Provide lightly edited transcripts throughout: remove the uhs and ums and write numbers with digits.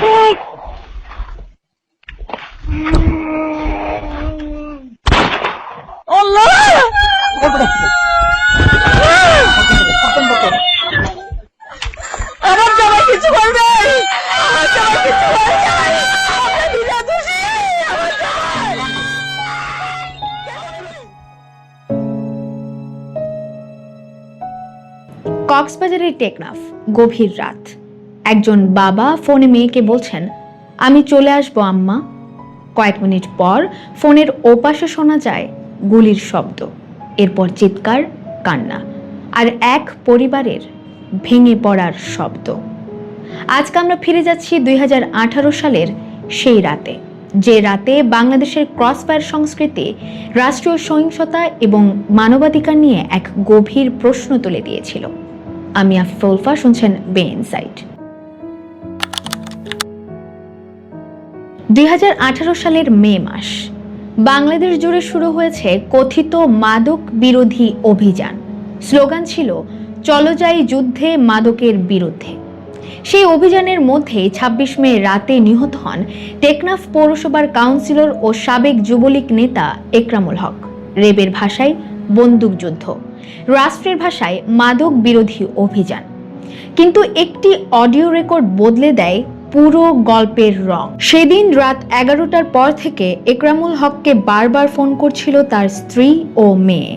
আমার জামাই কিছু করবে, কক্সবাজারের টেকনাফ, গভীর রাত। একজন বাবা ফোনে মেয়েকে বলছেন, আমি চলে আসবো আম্মা। কয়েক মিনিট পর ফোনের ওপাশে শোনা যায় গুলির শব্দ, এরপর চিৎকার, কান্না আর এক পরিবারের ভেঙে পড়ার শব্দ। আজকে আমরা ফিরে যাচ্ছি 2018 সালের সেই রাতে, যে রাতে বাংলাদেশের ক্রসফায়ার সংস্কৃতি রাষ্ট্রীয় সহিংসতা এবং মানবাধিকার নিয়ে এক গভীর প্রশ্ন তুলে দিয়েছিল। আমি আফিফা উলফা, শুনছেন বে ইনসাইট। 2018 সালের মে মাস, বাংলাদেশ জুড়ে শুরু হয়েছে কথিত মাদক বিরোধী অভিযান। স্লোগান ছিল, চলো যাই যুদ্ধে মাদকের বিরুদ্ধে। সেই অভিযানের মধ্যে 26 মে রাতে নিহত হন টেকনাফ পৌরসভার কাউন্সিলর ও সাবেক যুবলীগ নেতা একরামুল হক। রেবের ভাষায় বন্দুকযুদ্ধ, রাষ্ট্রের ভাষায় মাদক বিরোধী অভিযান। কিন্তু একটি অডিও রেকর্ড বদলে দেয় পুরো গল্পের রং। সেদিন রাত 11টার পর থেকে একরামুল হককে বারবার ফোন করছিল তার স্ত্রী ও মেয়ে।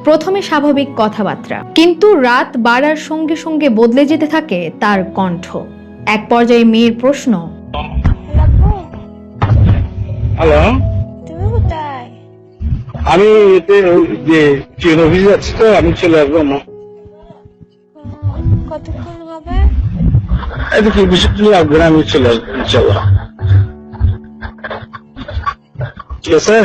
প্রথমে স্বাভাবিক কথাবার্তা, কিন্তু রাত বাড়ার সঙ্গে সঙ্গে বদলে যেতে থাকে তার কণ্ঠ। এক পর্যায়ে মেয়ের প্রশ্ন, হ্যালো, তুমি কোথায়? আমি যে ট্রেন অফিস যাচ্ছি, তো আমি চলে আসবো না। কতক্ষণ হবে? এটা কি বেশি তুমি লাগবে না, আমি চলে আসবো ইনশাল্লাহ। ঠিক আছে।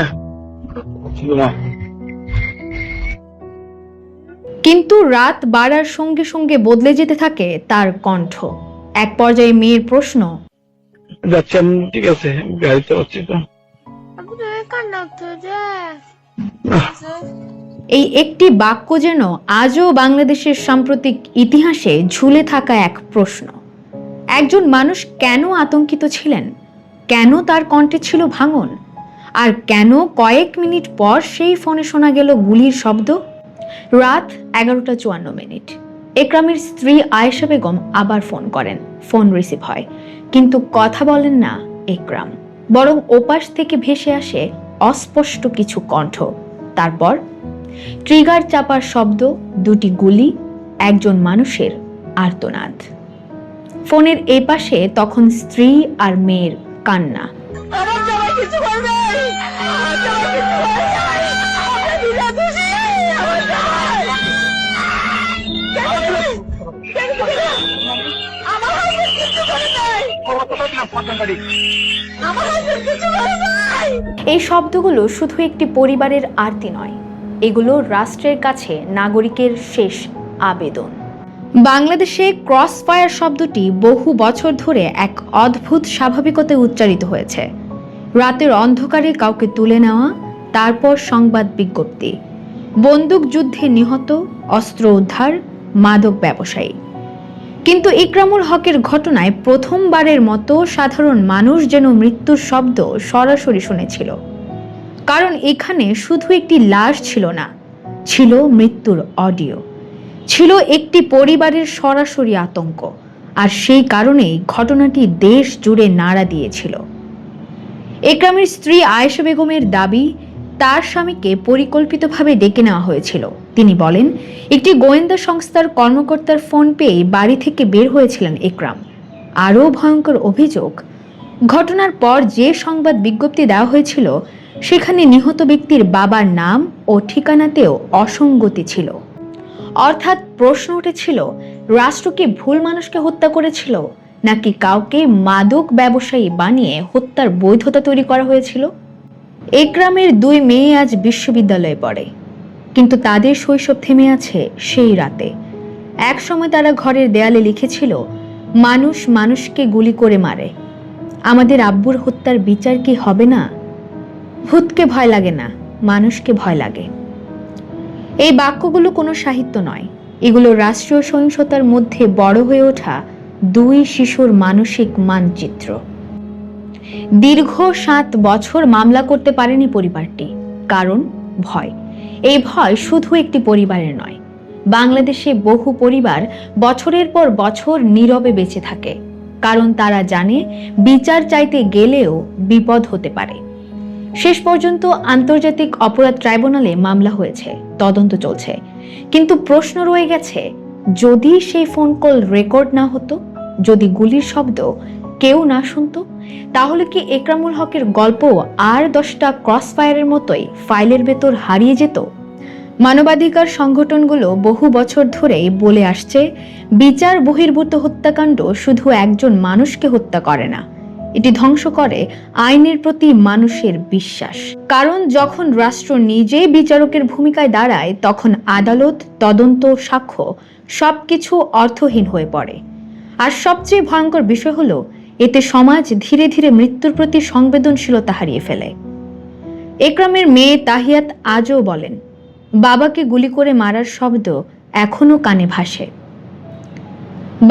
কিন্তু রাত বাড়ার সঙ্গে সঙ্গে বদলে যেতে থাকে তার কণ্ঠ। এক পর্যায়ে মেয়ের প্রশ্ন, যাচ্ছি আমি, ঠিক আছে, গাড়িতে হচ্ছে তো। আপনি কান্না করতে এই একটি বাক্য যেন আজও বাংলাদেশের সাম্প্রতিক ইতিহাসে ঝুলে থাকা এক প্রশ্ন। একজন মানুষ কেন আতঙ্কিত ছিলেন? কেন তার কণ্ঠে ছিল ভাঙন? আর কেন কয়েক মিনিট পর সেই ফোনে শোনা গেল গুলির শব্দ? রাত 11:54। একরামের স্ত্রী আয়েশা বেগম আবার ফোন করেন। ফোন রিসিভ হয়, কিন্তু কথা বলেন না একরাম, বরং ওপাশ থেকে ভেসে আসে অস্পষ্ট কিছু কণ্ঠ। তারপর ট্রিগার চাপার শব্দ, দুটি গুলি, একজন মানুষের আর্তনাদ। ফোনের এই পাশে তখন স্ত্রী আর মেয়ের কান্না। আমার জামাই কিছু করবে, আমার জামাই কিছু করবে, আমার দিদা দোষী, আমার জামাই। আমার হাজবেন্ড কিছু করে নাই, আমার হাজবেন্ড কিছু করে নাই। এই শব্দগুলো শুধু একটি পরিবারের আরতি নয়, এগুলো রাষ্ট্রের কাছে নাগরিকের শেষ আবেদন। বাংলাদেশে ক্রসফায়ার শব্দটি বহু বছর ধরে এক অদ্ভুত স্বাভাবিকতায় উচ্চারিত হয়েছে। রাতের অন্ধকারে কাউকে তুলে নেওয়া, তারপর সংবাদ বিজ্ঞপ্তি, বন্দুক যুদ্ধে নিহত, অস্ত্র উদ্ধার, মাদক ব্যবসায়ী। কিন্তু ইকরামুল হকের ঘটনায় প্রথমবারের মতো সাধারণ মানুষ যেন মৃত্যুর শব্দ সরাসরি শুনেছিল। কারণ এখানে শুধু একটি লাশ ছিল না, ছিল মৃত্যুর অডিও, ছিল একটি পরিবারের সরাসরি আতঙ্ক। আর সেই কারণেই ঘটনাটি দেশ জুড়ে নাড়া দিয়েছিল। একরামের স্ত্রী আয়েশা বেগমের দাবি, তার স্বামীকে পরিকল্পিতভাবে ডেকে নেওয়া হয়েছিল। তিনি বলেন, একটি গোয়েন্দা সংস্থার কর্মকর্তার ফোন পেয়ে বাড়ি থেকে বের হয়েছিলেন একরাম। আরও ভয়ঙ্কর অভিযোগ, ঘটনার পর যে সংবাদ বিজ্ঞপ্তি দেওয়া হয়েছিল সেখানে নিহত ব্যক্তির বাবার নাম ও ঠিকানাতেও অসঙ্গতি ছিল। অর্থাৎ প্রশ্ন উঠেছিল, রাষ্ট্র কি ভুল মানুষকে হত্যা করেছিল, নাকি কাউকে মাদক ব্যবসায়ী বানিয়ে হত্যার বৈধতা তৈরি করা হয়েছিল? একরামের দুই মেয়ে আজ বিশ্ববিদ্যালয়ে পড়ে, কিন্তু তাদের শৈশব থেমে আছে সেই রাতে। একসময় তারা ঘরের দেয়ালে লিখেছিল, মানুষ মানুষকে গুলি করে মারে, আমাদের আব্বুর হত্যার বিচার কি হবে না? ভূতকে ভয় লাগে না, মানুষকে ভয় লাগে। এই বাক্যগুলো কোনো সাহিত্য নয়, এগুলো রাষ্ট্রীয় সহিংসতার মধ্যে বড় হয়ে ওঠা দুই শিশুর মানসিক মানচিত্র। দীর্ঘ 7 বছর মামলা করতে পারেনি পরিবারটি, কারণ ভয়। এই ভয় শুধু একটি পরিবারের নয়, বাংলাদেশে বহু পরিবার বছরের পর বছর নীরবে বেঁচে থাকে, কারণ তারা জানে বিচার চাইতে গেলেও বিপদ হতে পারে। শেষ পর্যন্ত আন্তর্জাতিক অপরাধ ট্রাইব্যুনালে মামলা হয়েছে, তদন্ত চলছে, কিন্তু প্রশ্ন রয়ে গেছে, যদি সেই ফোন কল রেকর্ড না হতো, যদি গুলির শব্দ কেউ না শুনতো, তাহলে কি একরামুল হকের গল্প আর 10টা ক্রসফায়ারের মতোই ফাইলের ভেতর হারিয়ে যেত? মানবাধিকার সংগঠনগুলো বহু বছর ধরেই বলে আসছে, বিচার বহির্ভূত হত্যাকাণ্ড শুধু একজন মানুষকে হত্যা করে না, এটি ধ্বংস করে আইনের প্রতি মানুষের বিশ্বাস। কারণ যখন রাষ্ট্র নিজেই বিচারকের ভূমিকায় দাঁড়ায়, তখন আদালত, তদন্ত, সাক্ষ্য সবকিছু অর্থহীন হয়ে পড়ে। আর সবচেয়ে ভয়ঙ্কর বিষয় হলো, এতে সমাজ ধীরে ধীরে মৃত্যুর প্রতি সংবেদনশীলতা হারিয়ে ফেলে। একরামের মেয়ে তাহিয়াত আজও বলেন, বাবাকে গুলি করে মারার শব্দ এখনো কানে ভাসে।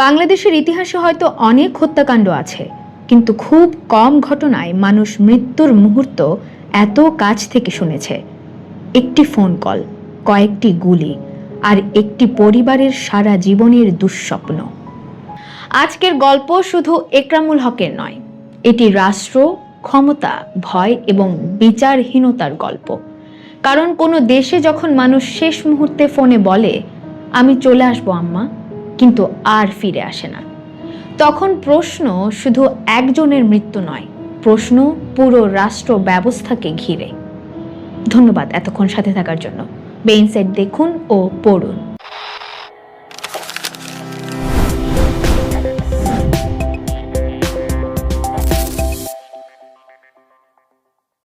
বাংলাদেশের ইতিহাসে হয়তো অনেক হত্যাকাণ্ড আছে, কিন্তু খুব কম ঘটনায় মানুষ মৃত্যুর মুহূর্ত এত কাছ থেকে শুনেছে। একটি ফোন কল, কয়েকটি গুলি, আর একটি পরিবারের সারা জীবনের দুঃস্বপ্ন। আজকের গল্প শুধু একরামুল হকের নয়, এটি রাষ্ট্র, ক্ষমতা, ভয় এবং বিচারহীনতার গল্প। কারণ কোনো দেশে যখন মানুষ শেষ মুহূর্তে ফোনে বলে, আমি চলে আসবো আম্মা, কিন্তু আর ফিরে আসে না, তখন প্রশ্ন শুধু একজনের মৃত্যু নয়, প্রশ্ন পুরো রাষ্ট্র ব্যবস্থাকে ঘিরে। ধন্যবাদ এতক্ষণ সাথে থাকার জন্য। বে ইনসাইড দেখুন ও পড়ুন।